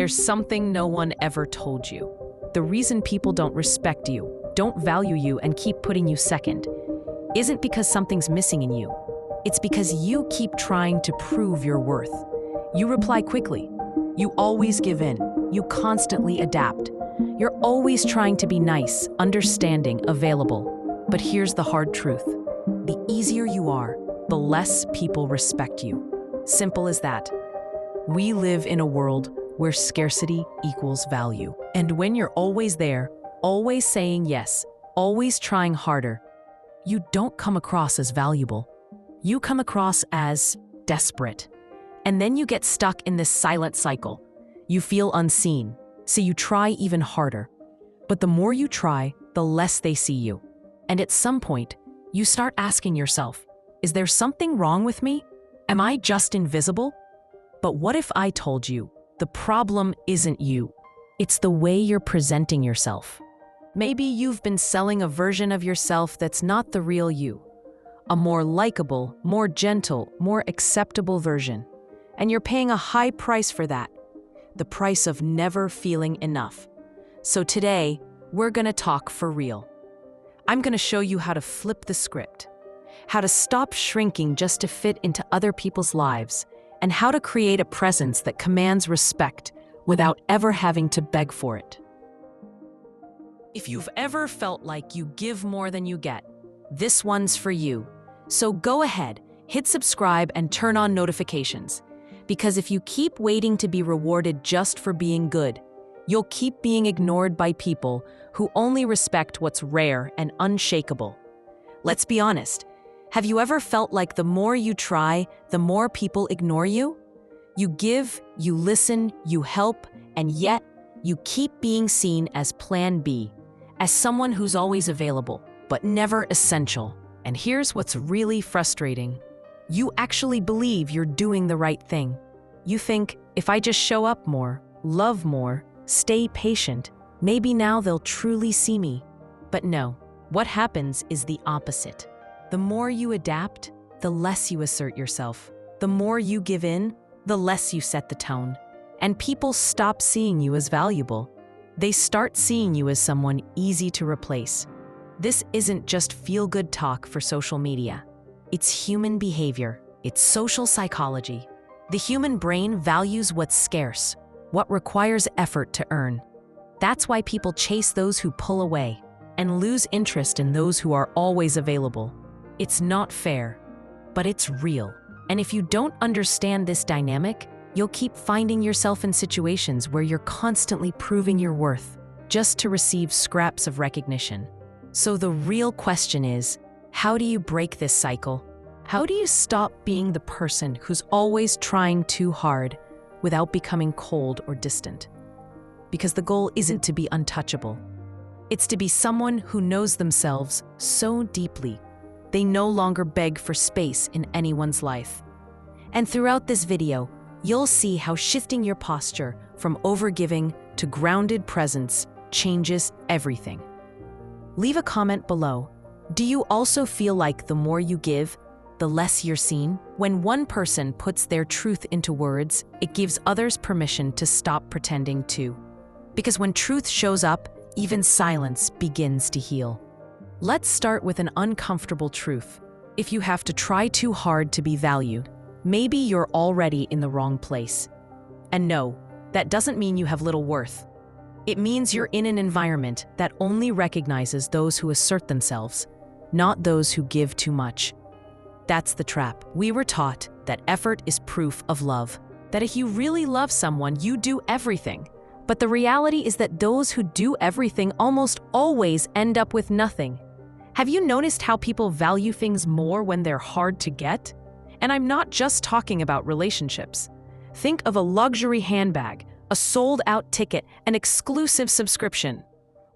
there's something no one ever told you. The reason people don't respect you, don't value you, and keep putting you second isn't because something's missing in you. It's because you keep trying to prove your worth. You reply quickly. You always give in. You constantly adapt. You're always trying to be nice, understanding, available. But here's the hard truth. The easier you are, the less people respect you. Simple as that. We live in a world where scarcity equals value. And when you're always there, always saying yes, always trying harder, you don't come across as valuable. You come across as desperate. And then you get stuck in this silent cycle. You feel unseen, so you try even harder. But the more you try, the less they see you. And at some point, you start asking yourself, is there something wrong with me? Am I just invisible? But what if I told you the problem isn't you? It's the way you're presenting yourself. Maybe you've been selling a version of yourself that's not the real you. A more likable, more gentle, more acceptable version. And you're paying a high price for that. The price of never feeling enough. So today, we're gonna talk for real. I'm gonna show you how to flip the script, how to stop shrinking just to fit into other people's lives, and how to create a presence that commands respect without ever having to beg for it. If you've ever felt like you give more than you get, this one's for you. So go ahead, hit subscribe and turn on notifications. Because if you keep waiting to be rewarded just for being good, you'll keep being ignored by people who only respect what's rare and unshakable. Let's be honest. Have you ever felt like the more you try, the more people ignore you? You give, you listen, you help, and yet you keep being seen as plan B, as someone who's always available, but never essential. And here's what's really frustrating. You actually believe you're doing the right thing. You think, if I just show up more, love more, stay patient, maybe now they'll truly see me. But no, what happens is the opposite. The more you adapt, the less you assert yourself. The more you give in, the less you set the tone. And people stop seeing you as valuable. They start seeing you as someone easy to replace. This isn't just feel-good talk for social media. It's human behavior. It's social psychology. The human brain values what's scarce, what requires effort to earn. That's why people chase those who pull away and lose interest in those who are always available. It's not fair, but it's real. And if you don't understand this dynamic, you'll keep finding yourself in situations where you're constantly proving your worth just to receive scraps of recognition. So the real question is, how do you break this cycle? How do you stop being the person who's always trying too hard without becoming cold or distant? Because the goal isn't to be untouchable. It's to be someone who knows themselves so deeply they no longer beg for space in anyone's life. And throughout this video, you'll see how shifting your posture from overgiving to grounded presence changes everything. Leave a comment below. Do you also feel like the more you give, the less you're seen? When one person puts their truth into words, it gives others permission to stop pretending too. Because when truth shows up, even silence begins to heal. Let's start with an uncomfortable truth. If you have to try too hard to be valued, maybe you're already in the wrong place. And no, that doesn't mean you have little worth. It means you're in an environment that only recognizes those who assert themselves, not those who give too much. That's the trap. We were taught that effort is proof of love, that if you really love someone, you do everything. But the reality is that those who do everything almost always end up with nothing. Have you noticed how people value things more when they're hard to get? And I'm not just talking about relationships. Think of a luxury handbag, a sold-out ticket, an exclusive subscription.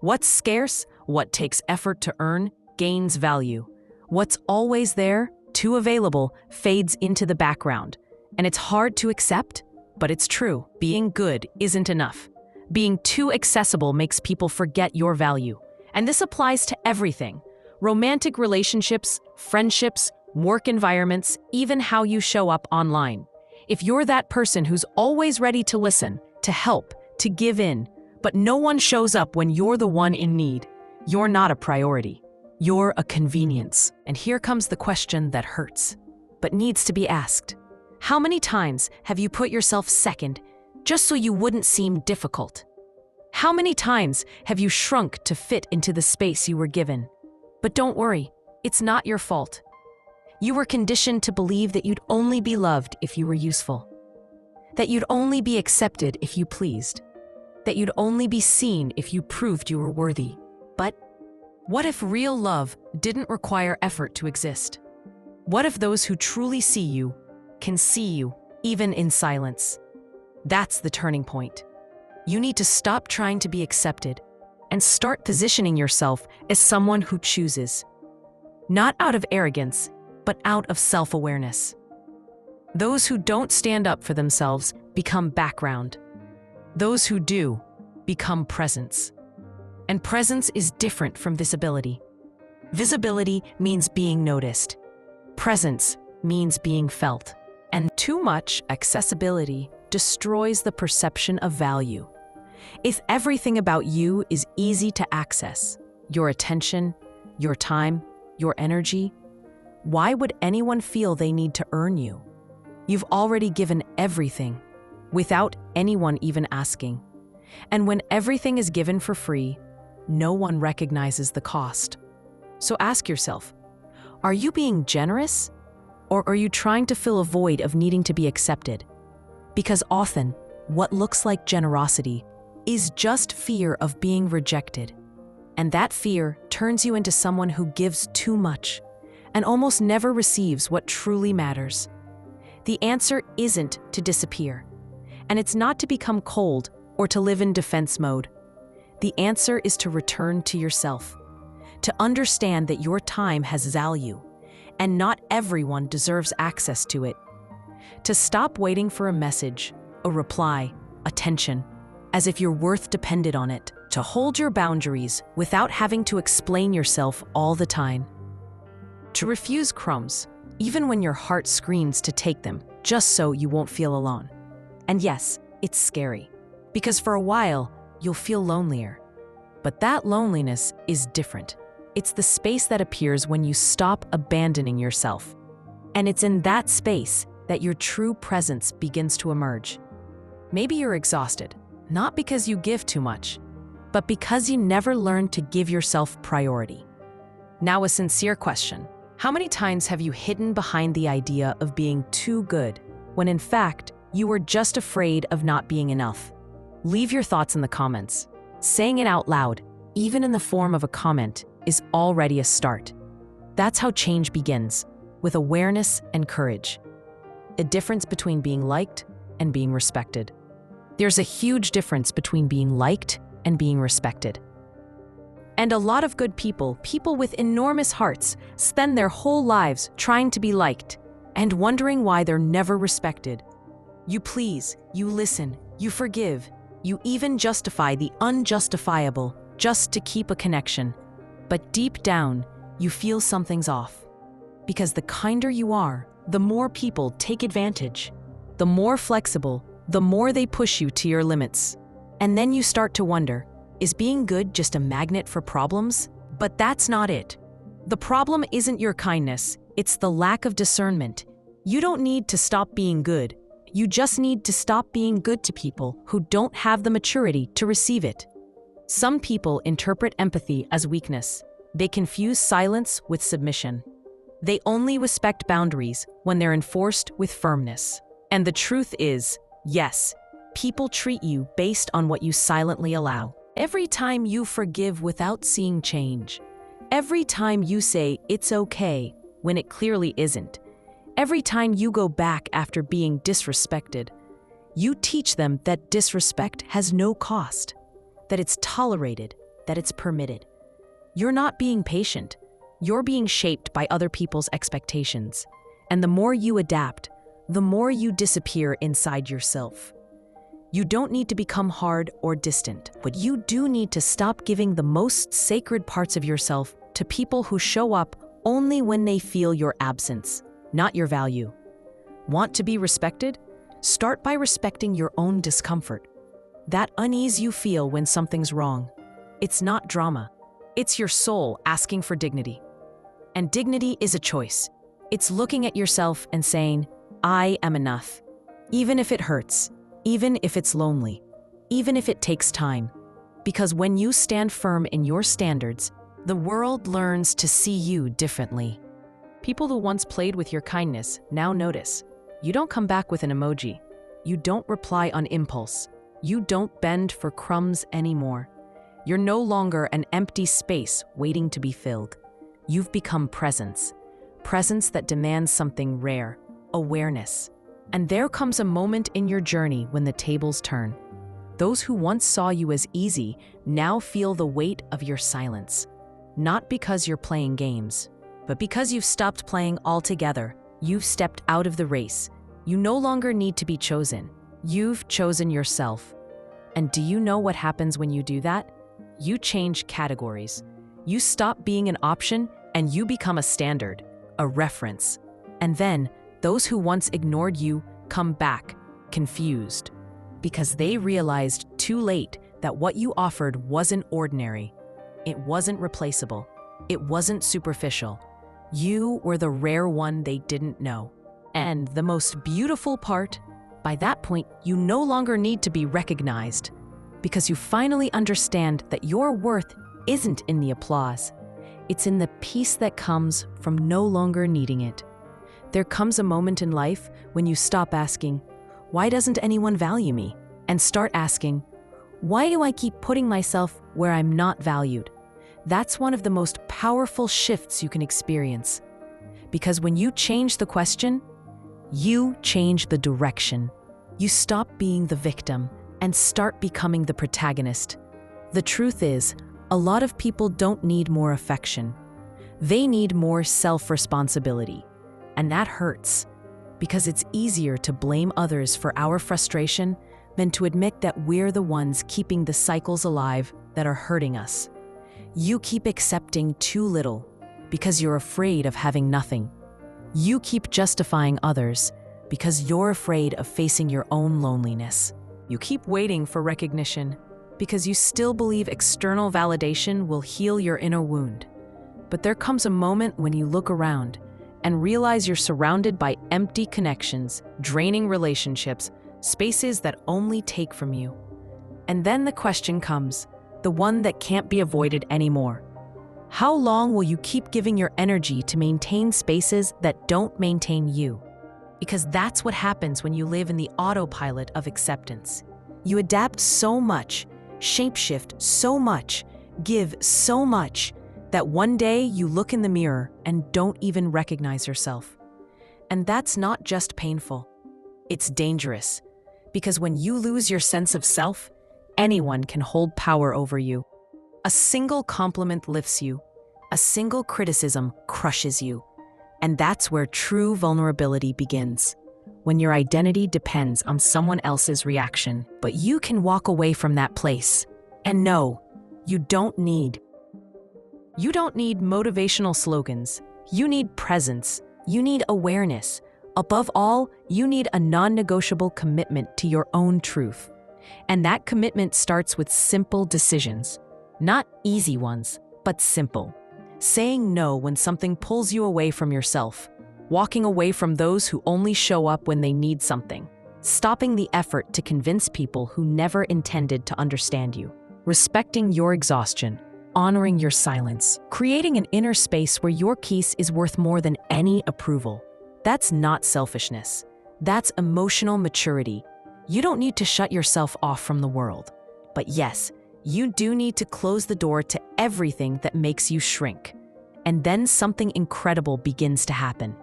What's scarce, what takes effort to earn, gains value. What's always there, too available, fades into the background. And it's hard to accept, but it's true. Being good isn't enough. Being too accessible makes people forget your value. And this applies to everything. Romantic relationships, friendships, work environments, even how you show up online. If you're that person who's always ready to listen, to help, to give in, but no one shows up when you're the one in need. You're not a priority. You're a convenience. And here comes the question that hurts, but needs to be asked. How many times have you put yourself second just so you wouldn't seem difficult? How many times have you shrunk to fit into the space you were given? But don't worry, it's not your fault. You were conditioned to believe that you'd only be loved if you were useful, that you'd only be accepted if you pleased, that you'd only be seen if you proved you were worthy. But what if real love didn't require effort to exist? What if those who truly see you can see you, even in silence? That's the turning point. You need to stop trying to be accepted and start positioning yourself as someone who chooses, not out of arrogance, but out of self-awareness. Those who don't stand up for themselves become background. Those who do become presence. And presence is different from visibility. Visibility means being noticed. Presence means being felt. And too much accessibility destroys the perception of value. If everything about you is easy to access, your attention, your time, your energy, why would anyone feel they need to earn you? You've already given everything without anyone even asking. And when everything is given for free, no one recognizes the cost. So ask yourself, are you being generous? Or are you trying to fill a void of needing to be accepted? Because often, what looks like generosity is just fear of being rejected. And that fear turns you into someone who gives too much and almost never receives what truly matters. The answer isn't to disappear, and it's not to become cold or to live in defense mode. The answer is to return to yourself, to understand that your time has value, and not everyone deserves access to it. To stop waiting for a message, a reply, attention, as if your worth depended on it. To hold your boundaries without having to explain yourself all the time. To refuse crumbs, even when your heart screams to take them, just so you won't feel alone. And yes, it's scary, because for a while, you'll feel lonelier. But that loneliness is different. It's the space that appears when you stop abandoning yourself. And it's in that space that your true presence begins to emerge. Maybe you're exhausted, not because you give too much, but because you never learned to give yourself priority. Now, a sincere question. How many times have you hidden behind the idea of being too good, when in fact, you were just afraid of not being enough? Leave your thoughts in the comments. Saying it out loud, even in the form of a comment, is already a start. That's how change begins, with awareness and courage. A difference between being liked and being respected. There's a huge difference between being liked and being respected. And a lot of good people with enormous hearts, spend their whole lives trying to be liked and wondering why they're never respected. You please, you listen, you forgive, you even justify the unjustifiable just to keep a connection. But deep down, you feel something's off. Because the kinder you are, the more people take advantage. The more flexible, the more they push you to your limits. And then you start to wonder, is being good just a magnet for problems? But that's not it. The problem isn't your kindness, it's the lack of discernment. You don't need to stop being good. You just need to stop being good to people who don't have the maturity to receive it. Some people interpret empathy as weakness. They confuse silence with submission. They only respect boundaries when they're enforced with firmness. And the truth is, yes, people treat you based on what you silently allow. Every time you forgive without seeing change, every time you say it's okay when it clearly isn't, every time you go back after being disrespected, you teach them that disrespect has no cost, that it's tolerated, that it's permitted. You're not being patient. You're being shaped by other people's expectations. And the more you adapt, the more you disappear inside yourself. You don't need to become hard or distant, but you do need to stop giving the most sacred parts of yourself to people who show up only when they feel your absence, not your value. Want to be respected? Start by respecting your own discomfort. That unease you feel when something's wrong. It's not drama. It's your soul asking for dignity. And dignity is a choice. It's looking at yourself and saying, I am enough. Even if it hurts, even if it's lonely, even if it takes time. Because when you stand firm in your standards, the world learns to see you differently. People who once played with your kindness now notice. You don't come back with an emoji. You don't reply on impulse. You don't bend for crumbs anymore. You're no longer an empty space waiting to be filled. You've become presence. Presence that demands something rare, awareness. And there comes a moment in your journey when the tables turn. Those who once saw you as easy now feel the weight of your silence. Not because you're playing games, but because you've stopped playing altogether. You've stepped out of the race. You no longer need to be chosen. You've chosen yourself. And do you know what happens when you do that? You change categories. You stop being an option and you become a standard, a reference. And then, those who once ignored you come back, confused, because they realized too late that what you offered wasn't ordinary. It wasn't replaceable. It wasn't superficial. You were the rare one they didn't know. And the most beautiful part, by that point, you no longer need to be recognized, because you finally understand that your worth isn't in the applause. It's in the peace that comes from no longer needing it. There comes a moment in life when you stop asking, why doesn't anyone value me? And start asking, why do I keep putting myself where I'm not valued? That's one of the most powerful shifts you can experience. Because when you change the question, you change the direction. You stop being the victim and start becoming the protagonist. The truth is, a lot of people don't need more affection. They need more self-responsibility. And that hurts, because it's easier to blame others for our frustration than to admit that we're the ones keeping the cycles alive that are hurting us. You keep accepting too little because you're afraid of having nothing. You keep justifying others because you're afraid of facing your own loneliness. You keep waiting for recognition because you still believe external validation will heal your inner wound. But there comes a moment when you look around and realize you're surrounded by empty connections, draining relationships, spaces that only take from you. And then the question comes, the one that can't be avoided anymore. How long will you keep giving your energy to maintain spaces that don't maintain you? Because that's what happens when you live in the autopilot of acceptance. You adapt so much, shapeshift so much, give so much, that one day you look in the mirror and don't even recognize yourself. And that's not just painful. It's dangerous. Because when you lose your sense of self, anyone can hold power over you. A single compliment lifts you. A single criticism crushes you. And that's where true vulnerability begins. When your identity depends on someone else's reaction. But you can walk away from that place. And no, you don't need motivational slogans. You need presence. You need awareness. Above all, you need a non-negotiable commitment to your own truth. And that commitment starts with simple decisions. Not easy ones, but simple. Saying no when something pulls you away from yourself. Walking away from those who only show up when they need something. Stopping the effort to convince people who never intended to understand you. Respecting your exhaustion. Honoring your silence. Creating an inner space where your peace is worth more than any approval. That's not selfishness. That's emotional maturity. You don't need to shut yourself off from the world. But yes, you do need to close the door to everything that makes you shrink. And then something incredible begins to happen.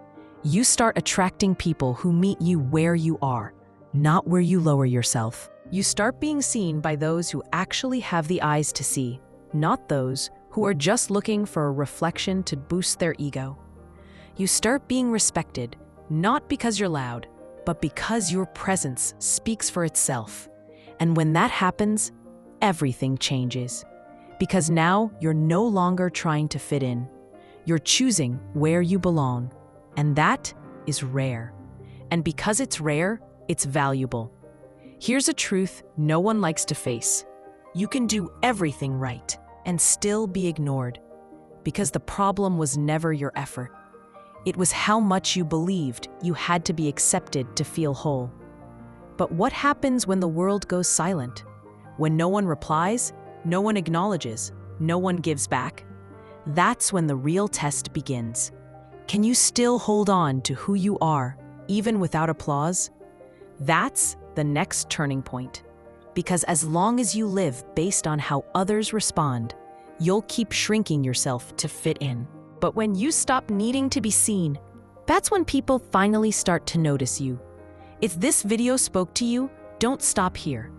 You start attracting people who meet you where you are, not where you lower yourself. You start being seen by those who actually have the eyes to see, not those who are just looking for a reflection to boost their ego. You start being respected, not because you're loud, but because your presence speaks for itself. And when that happens, everything changes. Because now you're no longer trying to fit in. You're choosing where you belong. And that is rare. And because it's rare, it's valuable. Here's a truth no one likes to face. You can do everything right and still be ignored, because the problem was never your effort. It was how much you believed you had to be accepted to feel whole. But what happens when the world goes silent? When no one replies, no one acknowledges, no one gives back? That's when the real test begins. Can you still hold on to who you are, even without applause? That's the next turning point. Because as long as you live based on how others respond, you'll keep shrinking yourself to fit in. But when you stop needing to be seen, that's when people finally start to notice you. If this video spoke to you, don't stop here.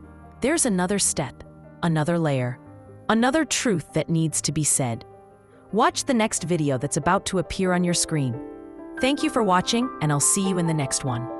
There's another step, another layer, another truth that needs to be said. Watch the next video that's about to appear on your screen. Thank you for watching, and I'll see you in the next one.